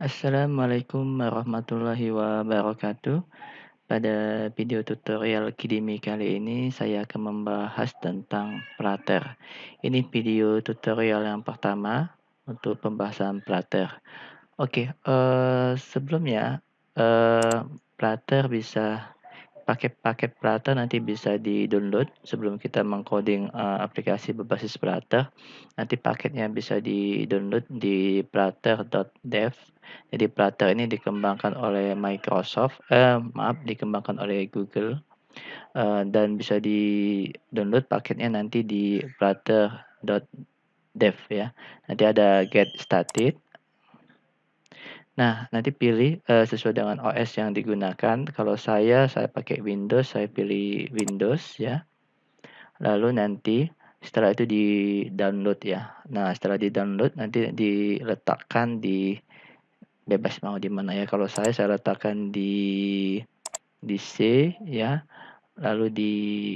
Assalamualaikum warahmatullahi wabarakatuh. Pada video tutorial Kidimi kali ini saya akan membahas tentang Flutter. Ini video tutorial yang pertama untuk pembahasan Flutter. Oke, sebelumnya, Flutter bisa paket Flutter nanti bisa di-download sebelum kita meng-coding, aplikasi berbasis Flutter. Nanti paketnya bisa di-download di flutter.dev. Jadi Flutter ini dikembangkan oleh dikembangkan oleh Google, dan bisa di-download paketnya nanti di flutter.dev ya. Nanti ada get started. Nah, nanti pilih, sesuai dengan OS yang digunakan. Kalau saya pakai Windows, saya pilih Windows ya. Lalu nanti setelah itu di-download ya. Nah, setelah di-download nanti diletakkan di bebas mau di mana ya. Kalau saya letakkan di C ya, lalu di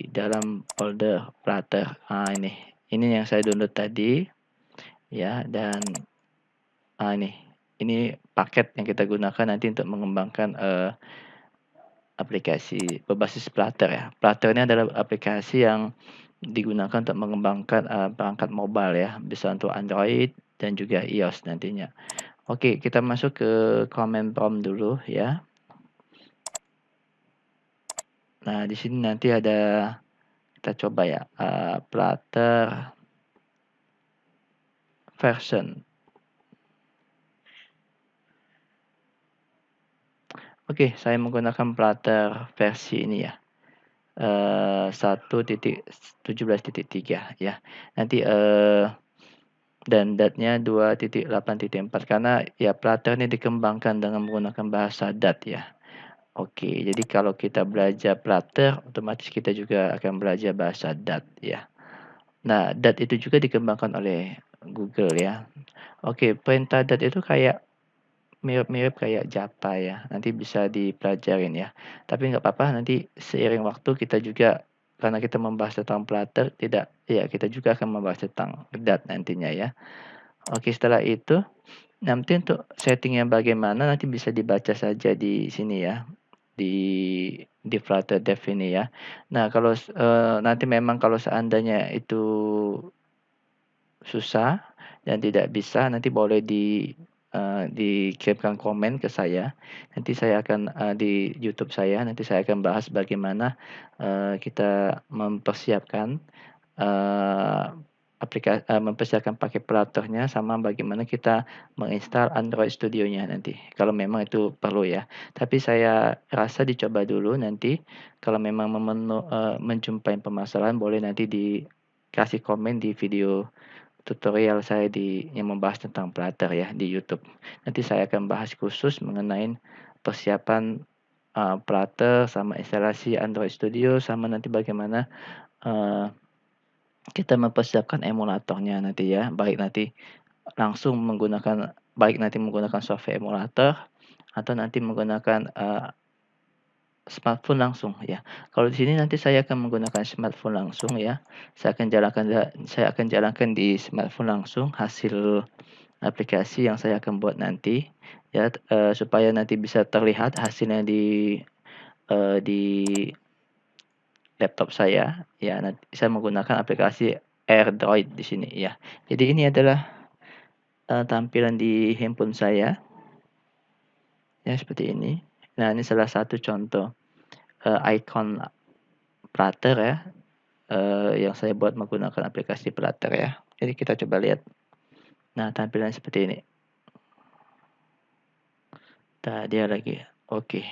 dalam folder Flutter. Ah, ini yang saya download tadi ya, dan ini paket yang kita gunakan nanti untuk mengembangkan, aplikasi berbasis Flutter ya. Flutter ini adalah aplikasi yang digunakan untuk mengembangkan, perangkat mobile ya, bisa untuk Android dan juga iOS nantinya. Oke, kita masuk ke command prompt dulu ya. Nah, di sini nanti ada, kita coba ya, Flutter version. Oke, saya menggunakan Flutter versi ini ya, 1.17.3 ya. Nanti, dan DAT-nya 2.8.4 karena ya Flutter ini dikembangkan dengan menggunakan bahasa DAT ya. Oke, jadi kalau kita belajar Flutter, otomatis kita juga akan belajar bahasa DAT ya. Nah, DAT itu juga dikembangkan oleh Google ya. Oke, perintah DAT itu kayak mirip-mirip kayak Java ya, nanti bisa dipelajarin ya. Tapi nggak apa-apa, nanti seiring waktu kita juga, karena kita membahas tentang Flutter, tidak ya, kita juga akan membahas tentang DAT nantinya ya. Oke, setelah itu nanti untuk settingnya bagaimana nanti bisa dibaca saja di sini ya, di Flutter Dev ini ya. Nah, kalau nanti memang kalau seandainya itu susah dan tidak bisa, nanti boleh dikirimkan komen ke saya. Nanti saya akan, di YouTube saya, nanti saya akan bahas bagaimana, kita mempersiapkan, eee, mempersiapkan paket Flutter-nya sama bagaimana kita menginstal Android Studio-nya nanti, kalau memang itu perlu ya. Tapi saya rasa dicoba dulu nanti, kalau memang menjumpai permasalahan boleh nanti dikasih komen di video tutorial saya yang membahas tentang Flutter ya di YouTube. Nanti saya akan bahas khusus mengenai persiapan, Flutter sama instalasi Android Studio sama nanti bagaimana, eee, kita mempersiapkan emulatornya nanti ya, baik nanti menggunakan software emulator atau nanti menggunakan, smartphone langsung ya. Kalau di sini nanti saya akan menggunakan smartphone langsung ya. Saya akan jalankan di smartphone langsung hasil aplikasi yang saya akan buat nanti ya, supaya nanti bisa terlihat hasilnya di laptop saya ya. Nanti saya menggunakan aplikasi AirDroid di sini ya. Jadi ini adalah, tampilan di handphone saya ya, seperti ini. Nah, ini salah satu contoh, icon Flutter ya, yang saya buat menggunakan aplikasi Flutter ya. Jadi kita coba lihat. Nah, tampilannya seperti ini. Nah, dia lagi. Oke.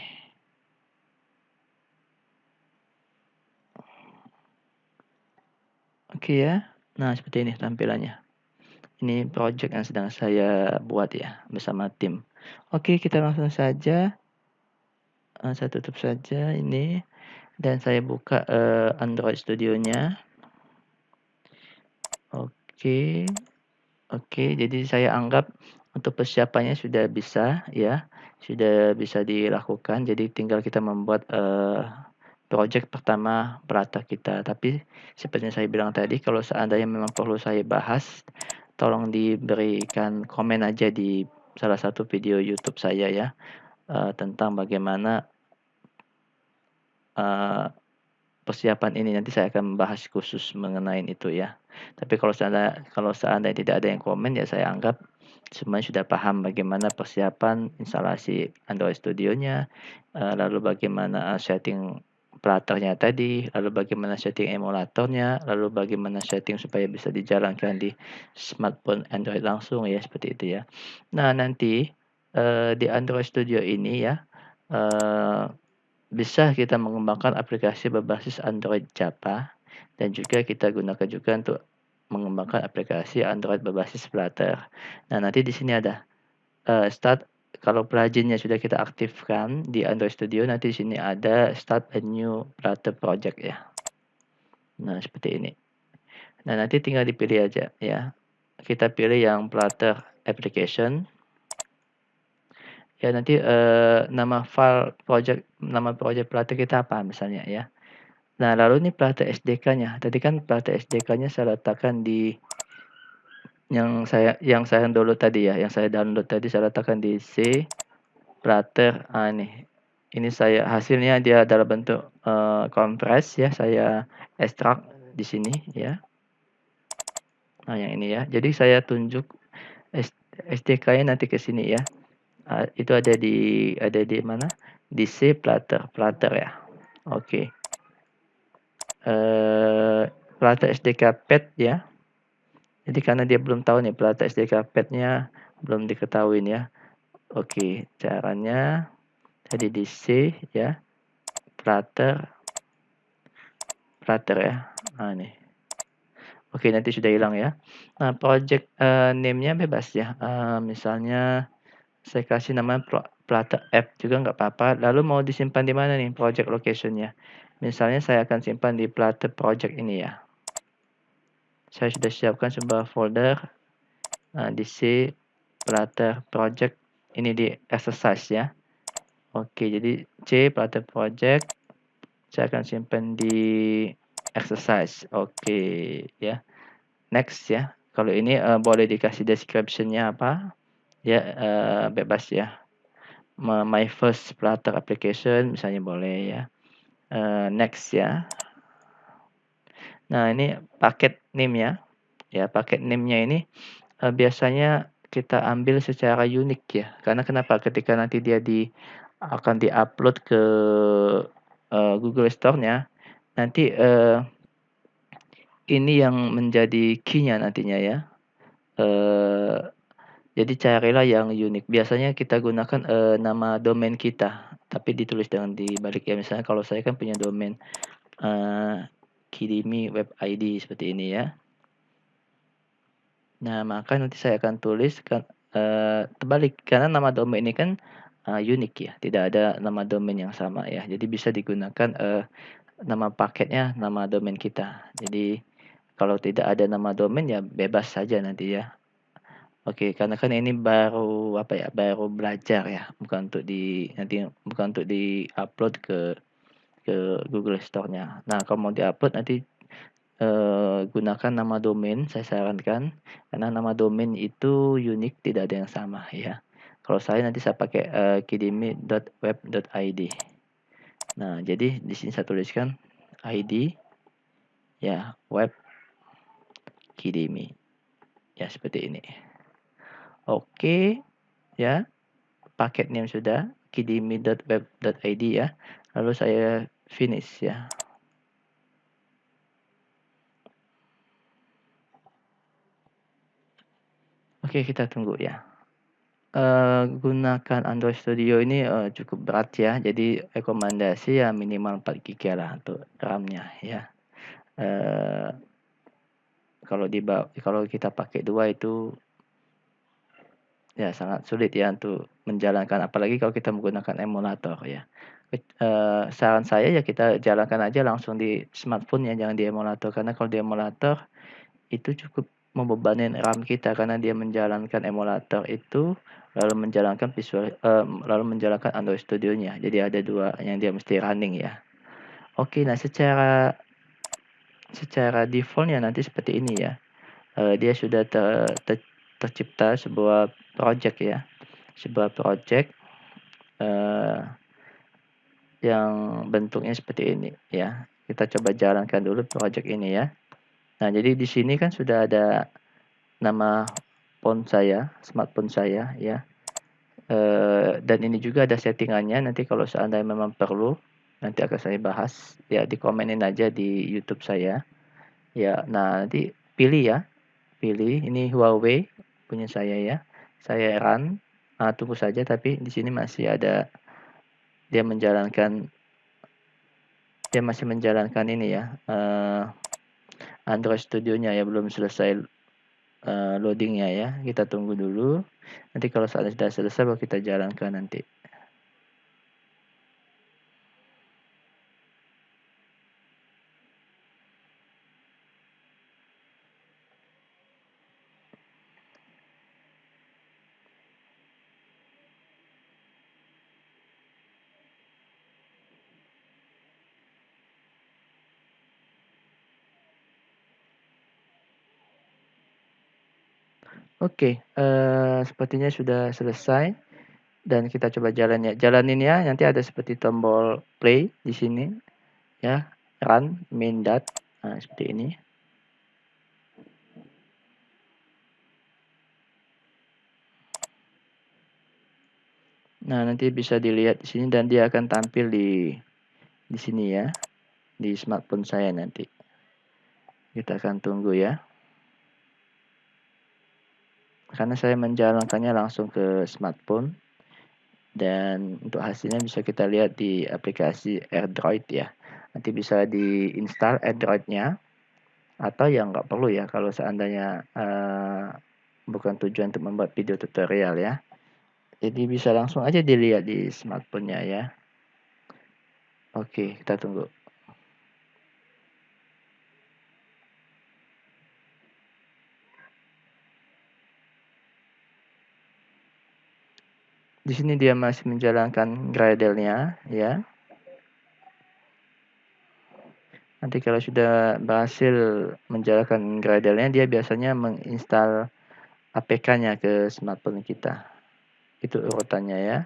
Oke ya. Nah, seperti ini tampilannya. Ini project yang sedang saya buat ya, bersama tim. Oke, kita langsung saja, saya tutup saja ini, dan saya buka, Android Studio-nya. Oke. Oke, jadi saya anggap untuk persiapannya sudah bisa ya, sudah bisa dilakukan. Jadi tinggal kita membuat, project pertama Prata kita. Tapi seperti yang saya bilang tadi, kalau seandainya memang perlu saya bahas, tolong diberikan komen aja di salah satu video YouTube saya ya, tentang bagaimana persiapan ini. Nanti saya akan membahas khusus mengenai itu ya. Tapi kalau seandainya tidak ada yang komen, ya saya anggap semuanya sudah paham bagaimana persiapan instalasi Android Studio-nya, lalu bagaimana setting Flutter-nya tadi, lalu bagaimana setting emulatornya, lalu bagaimana setting supaya bisa dijalankan di smartphone Android langsung ya, seperti itu ya. Nah nanti, di Android Studio ini ya, eee bisa kita mengembangkan aplikasi berbasis Android Java dan juga kita gunakan juga untuk mengembangkan aplikasi Android berbasis Flutter. Nah, nanti di sini ada, start kalau plugin-nya sudah kita aktifkan di Android Studio, nanti di sini ada start a new Flutter project ya. Nah, seperti ini. Nah, nanti tinggal dipilih aja ya. Kita pilih yang Flutter application. Ya nanti, nama project Flutter kita apa misalnya ya. Nah, lalu ini Plata SDK-nya. Tadi kan Plata SDK-nya saya letakkan di yang saya download tadi saya letakkan di C Flutter. Nih. Ini hasilnya dia dalam bentuk kompres ya, saya ekstrak di sini ya. Nah, yang ini ya. Jadi saya tunjuk SDK-nya nanti ke sini ya. Itu ada di mana? Di C Flutter ya. Oke. Plata SDK Pet ya. Jadi karena dia belum tahu nih Plata SDK Pet-nya belum diketahui ya. Oke, caranya tadi di C ya, Flutter ya. Nah, nih. Oke, nanti sudah hilang ya. Nah, project name-nya bebas ya. Misalnya saya kasih nama Flutter App juga nggak apa-apa. Lalu mau disimpan di mana nih project location-nya? Misalnya saya akan simpan di Flutter project ini ya. Saya sudah siapkan sebuah folder di C Flutter project ini di exercise ya. Oke, jadi C Flutter project saya akan simpan di exercise. Oke ya. Next ya. Kalau ini boleh dikasih description-nya apa? Ya bebas ya. My first Flutter application misalnya boleh ya. Next ya. Nah, ini paket name ya. Ya, paket name-nya ini biasanya kita ambil secara unik ya. Karena kenapa? Ketika nanti dia akan di-upload ke Google Store-nya, nanti ini yang menjadi key-nya nantinya ya. Jadi carilah yang unik. Biasanya kita gunakan nama domain kita, tapi ditulis dengan dibalik ya. Misalnya kalau saya kan punya domain Kidimi Web ID seperti ini ya. Nah, maka nanti saya akan tulis terbalik karena nama domain ini kan unik ya, tidak ada nama domain yang sama ya. Jadi bisa digunakan nama paketnya, nama domain kita. Jadi kalau tidak ada nama domain ya bebas saja nanti ya. Oke, karena kan ini baru apa ya, baru belajar ya, bukan untuk di-upload ke Google Store-nya. Nah, kalau mau di-upload nanti gunakan nama domain saya sarankan, karena nama domain itu unik, tidak ada yang sama ya. Kalau saya nanti saya pakai kidimi.web.id. Nah, jadi di sini saya tuliskan ID ya, web Kidimi. Ya, seperti ini. Oke, ya. Paket name sudah kidimi.web.id ya. Lalu saya finish ya. Oke, kita tunggu ya. Gunakan Android Studio ini cukup berat ya. Jadi rekomendasi ya minimal 4 GB lah untuk RAM-nya ya. Kalau kita pakai 2 itu ya sangat sulit ya untuk menjalankan, apalagi kalau kita menggunakan emulator ya. Saran saya ya kita jalankan aja langsung di smartphone ya, jangan di emulator. Karena kalau di emulator itu cukup membebani RAM kita karena dia menjalankan emulator itu, lalu menjalankan Android Studio-nya. Jadi ada 2 yang dia mesti running ya. Oke, nah secara default-nya nanti seperti ini ya. Dia sudah tercipta sebuah project ya. sebuah project yang bentuknya seperti ini ya. Kita coba jalankan dulu project ini ya. Nah, jadi di sini kan sudah ada nama phone saya, smartphone saya ya. Dan ini juga ada settingannya, nanti kalau seandainya memang perlu, nanti akan saya bahas ya, dikomenin aja di YouTube saya. Ya, nah nanti pilih ya, pilih ini Huawei punya saya ya. Saya run, tunggu saja, tapi di sini masih ada dia menjalankan dia masih menjalankan ini ya, Android Studio-nya ya, belum selesai loading-nya ya. Kita tunggu dulu. Nanti kalau saatnya sudah selesai baru kita jalankan nanti. Oke, sepertinya sudah selesai dan kita coba jalan ya. Jalanin ya, nanti ada seperti tombol play di sini ya, run main dat. Nah, seperti ini. Nah, nanti bisa dilihat di sini dan dia akan tampil di sini ya, di smartphone saya nanti. Kita akan tunggu ya. Karena saya menjalankannya langsung ke smartphone dan untuk hasilnya bisa kita lihat di aplikasi AirDroid ya. Nanti bisa diinstal AirDroid-nya. Atau ya nggak perlu ya kalau seandainya bukan tujuan untuk membuat video tutorial ya. Jadi bisa langsung aja dilihat di smartphone-nya ya. Oke, kita tunggu. Di sini dia masih menjalankan Gradle-nya ya. Nanti kalau sudah berhasil menjalankan Gradle-nya, dia biasanya menginstal APK-nya ke smartphone kita. Itu urutannya ya.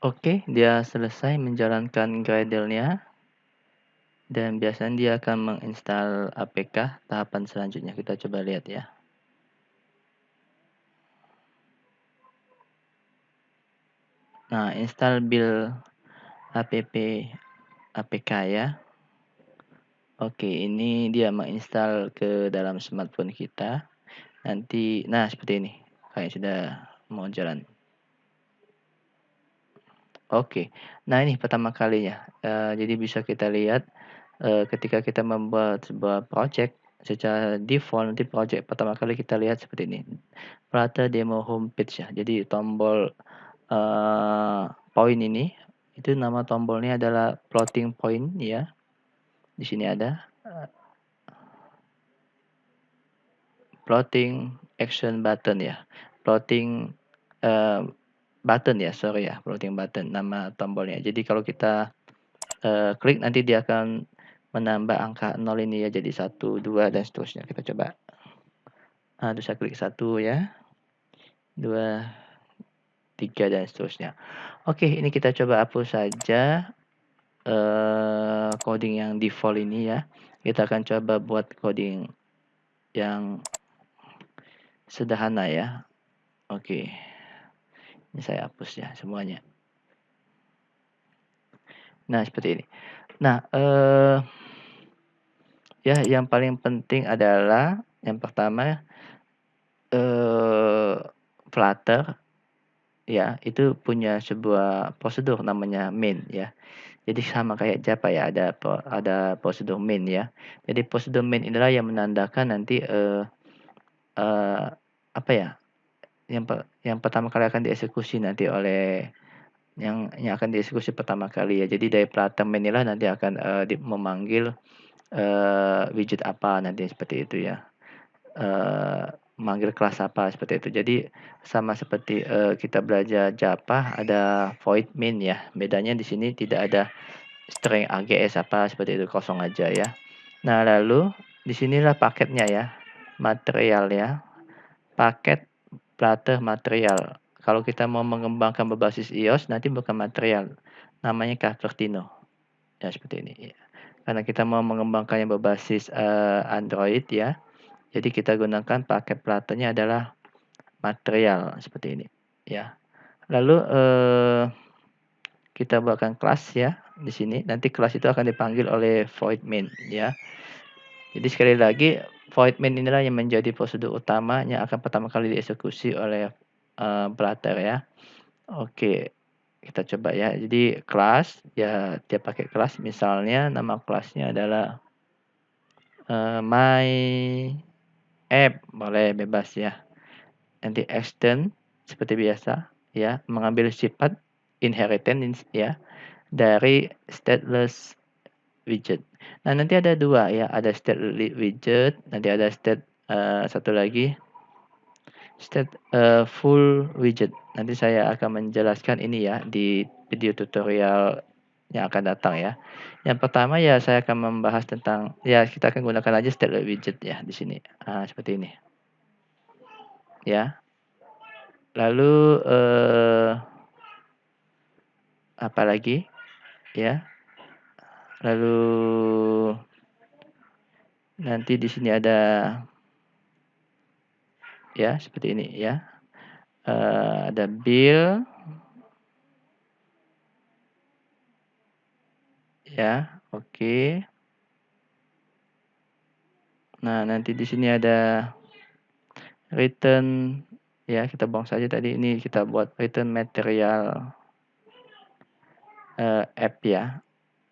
Oke, dia selesai menjalankan Gradle-nya. Dan biasanya dia akan menginstal APK tahapan selanjutnya. Kita coba lihat ya. Nah, install build app APK ya. Oke, ini dia menginstal ke dalam smartphone kita. Nanti, nah seperti ini. Kayak sudah mau jalan. Oke, nah ini pertama kalinya. Jadi bisa kita lihat ketika kita membuat sebuah project secara default nanti project pertama kali kita lihat seperti ini. Flutter demo homepage ya. Jadi tombol point ini itu nama tombolnya adalah floating point ya. Di sini ada floating action button ya. Floating button ya, sorry ya, floating button nama tombolnya. Jadi kalau kita klik nanti dia akan menambah angka 0 ini ya jadi 1, 2 dan seterusnya. Kita coba. Terus saya klik 1 ya. 2, 3 dan seterusnya. Oke, ini kita coba hapus saja coding yang default ini ya. Kita akan coba buat coding yang sederhana ya. Oke. Ini saya hapus ya semuanya. Nah, seperti ini. Nah, ya yang paling penting adalah yang pertama Flutter ya, itu punya sebuah prosedur namanya main ya. Jadi sama kayak Java ya, ada prosedur main ya. Jadi prosedur main inilah yang menandakan nanti apa ya? Yang pertama kali akan dieksekusi nanti oleh yang akan dieksekusi pertama kali ya. Jadi dari Flutter main inilah nanti akan memanggil widget apa nanti seperti itu ya. Manggil kelas apa seperti itu. Jadi sama seperti kita belajar Java ada void main ya. Bedanya di sini tidak ada string AGS apa seperti itu, kosong aja ya. Nah, lalu di sinilah paketnya ya. Material ya. Paket Flutter material. Kalau kita mau mengembangkan berbasis iOS nanti bukan material. Namanya Cupertino. Ya seperti ini ya. Karena kita mau mengembangkannya berbasis Android ya. Jadi kita gunakan paket Flutternya adalah material seperti ini ya. Lalu kita buatkan kelas ya di sini. Nanti kelas itu akan dipanggil oleh void main ya. Jadi sekali lagi void main inilah yang menjadi prosedur utama yang akan pertama kali dieksekusi oleh Flutter ya. Oke, kita coba ya. Jadi kelas ya dia pakai kelas misalnya nama kelasnya adalah my app, boleh bebas ya. Nanti extend seperti biasa ya, mengambil sifat inheritance ya dari stateless widget. Nah, nanti ada dua ya, ada stateless widget, nanti ada satu lagi full widget. Nanti saya akan menjelaskan ini ya di video tutorial yang akan datang ya. Yang pertama ya saya akan membahas tentang ya kita akan gunakan aja stateless widget ya di sini. Seperti ini. Ya. Lalu apa lagi? Ya. Lalu nanti di sini ada ya seperti ini ya. Ada bill ya. Oke. Nah, nanti di sini ada return ya, kita buang saja tadi ini kita buat return material app ya.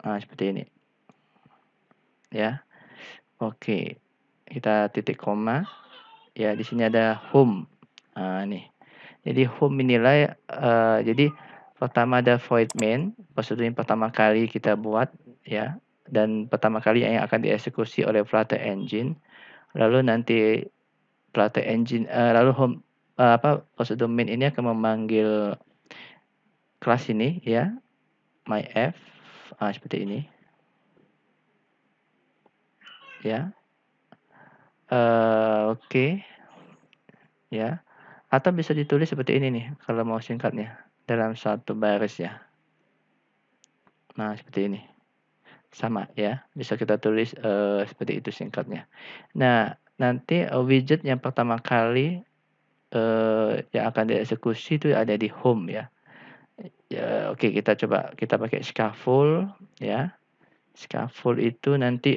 Seperti ini. Ya. Oke. Kita titik koma. Ya, di sini ada home. Nih. Jadi home inilah jadi pertama ada void main, prosedur yang pertama kali kita buat ya, dan pertama kali yang akan dieksekusi oleh Flutter Engine. Lalu nanti Flutter Engine lalu home prosedur main ini akan memanggil kelas ini ya, my app seperti ini. Ya. Oke. Ya. Atau bisa ditulis seperti ini nih kalau mau singkatnya dalam satu baris ya. Nah, seperti ini. Sama ya, bisa kita tulis seperti itu singkatnya. Nah, nanti widget yang pertama kali yang akan dieksekusi itu ada di home ya. Ya, oke kita coba kita pakai scaffold ya. Scaffold itu nanti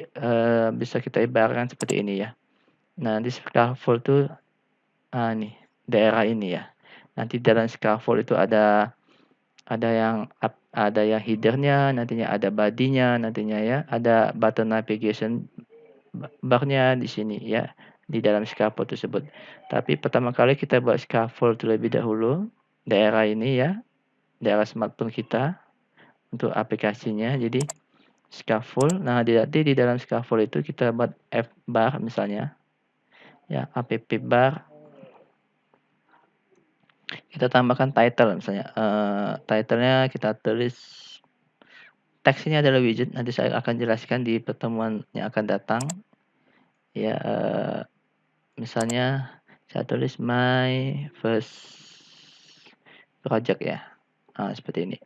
bisa kita ibaratkan seperti ini ya. Nah, di scaffold itu nih daerah ini ya. Nanti dalam scaffold itu ada yang header-nya, nantinya ada body-nya, nantinya ya, ada button navigation barnya di sini ya, di dalam scaffold tersebut. Tapi pertama kali kita buat scaffold terlebih dahulu, daerah ini ya, daerah smartphone kita untuk aplikasinya. Jadi scaffold, nah nanti di dalam scaffold itu kita buat F bar misalnya, ya app bar, kita tambahkan title misalnya, title-nya kita tulis teks ini adalah widget, nanti saya akan jelaskan di pertemuan yang akan datang. Ya, misalnya saya tulis my first project ya, seperti ini.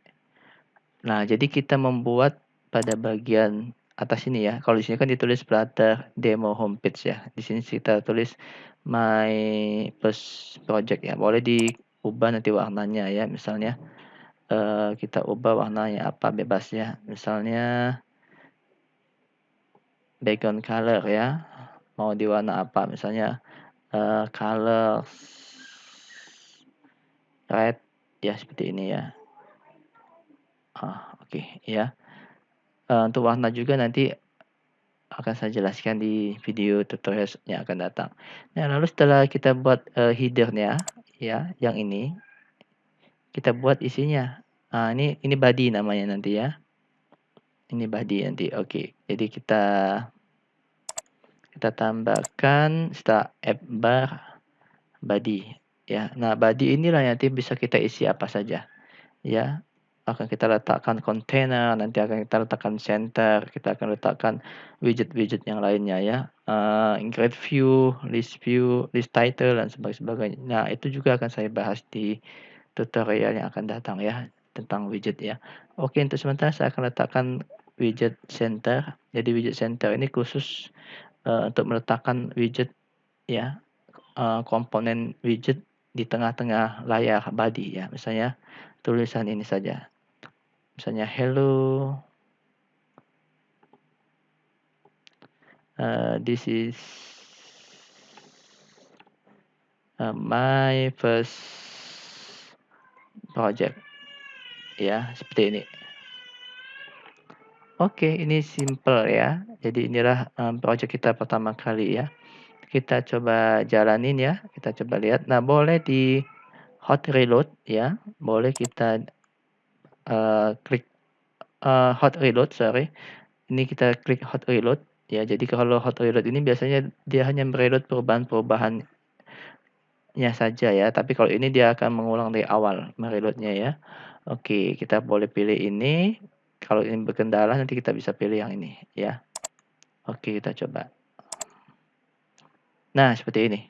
Nah, jadi kita membuat pada bagian atas ini ya, kalau di sini kan ditulis Flutter demo homepage ya, di sini kita tulis my first project ya, boleh diubah nanti warnanya ya, misalnya kita ubah warnanya apa, bebas ya, misalnya background color ya, mau di warna apa, misalnya color red ya, seperti ini ya. Oke ya. Untuk warna juga nanti akan saya jelaskan di video tutorial yang akan datang. Nah, lalu setelah kita buat header-nya ya, yang ini kita buat isinya. Ini body namanya nanti ya. Ini body nanti. Oke. Jadi kita tambahkan setelah app bar body ya. Nah, body inilah nanti bisa kita isi apa saja ya. Akan kita letakkan container, nanti akan kita letakkan center, kita akan letakkan widget-widget yang lainnya ya, grid view, list title dan sebagainya. Nah, itu juga akan saya bahas di tutorial yang akan datang ya, tentang widget ya. Oke, untuk sementara saya akan letakkan widget center. Jadi widget center ini khusus untuk meletakkan widget ya, komponen widget di tengah-tengah layar body ya. Misalnya tulisan ini saja. Misalnya hello, this is my first project ya, seperti ini. Oke, ini simple ya. Jadi inilah project kita pertama kali ya. Kita coba jalanin ya, kita coba lihat. Nah, boleh di hot reload ya, boleh kita klik hot reload, sorry. Ini kita klik hot reload ya. Jadi kalau hot reload ini biasanya dia hanya mereload perubahan-perubahan saja ya, tapi kalau ini dia akan mengulang dari awal mereloadnya ya. Oke, kita boleh pilih ini, kalau ini berkendala nanti kita bisa pilih yang ini ya. Oke, kita coba. Nah, seperti ini.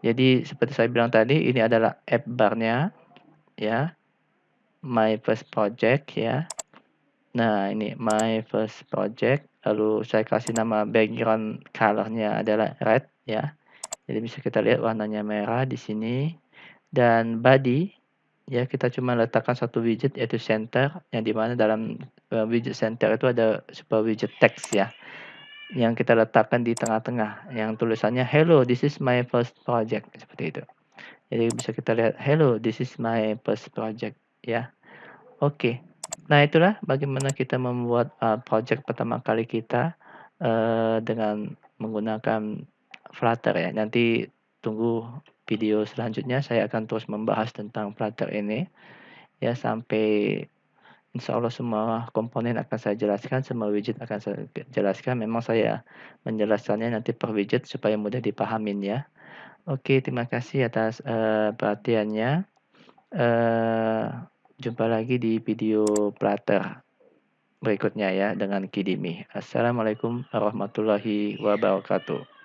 Jadi seperti saya bilang tadi, ini adalah app bar-nya ya, my first project ya. Nah, ini my first project, lalu saya kasih nama background color-nya adalah red ya. Jadi bisa kita lihat warnanya merah di sini. Dan body ya, kita cuma letakkan satu widget yaitu center, yang dimana dalam widget center itu ada sebuah widget text ya, yang kita letakkan di tengah-tengah, yang tulisannya hello this is my first project, seperti itu. Jadi bisa kita lihat hello this is my first project ya. Oke. Nah, itulah bagaimana kita membuat project pertama kali kita dengan menggunakan Flutter ya. Nanti tunggu video selanjutnya, saya akan terus membahas tentang Flutter ini ya, sampai insya Allah semua komponen akan saya jelaskan, semua widget akan saya jelaskan. Memang saya menjelaskannya nanti per widget supaya mudah dipahamin ya. Oke, terima kasih atas perhatiannya. Eh, Jumpa lagi di video Flutter berikutnya ya dengan Kidimi. Assalamualaikum warahmatullahi wabarakatuh.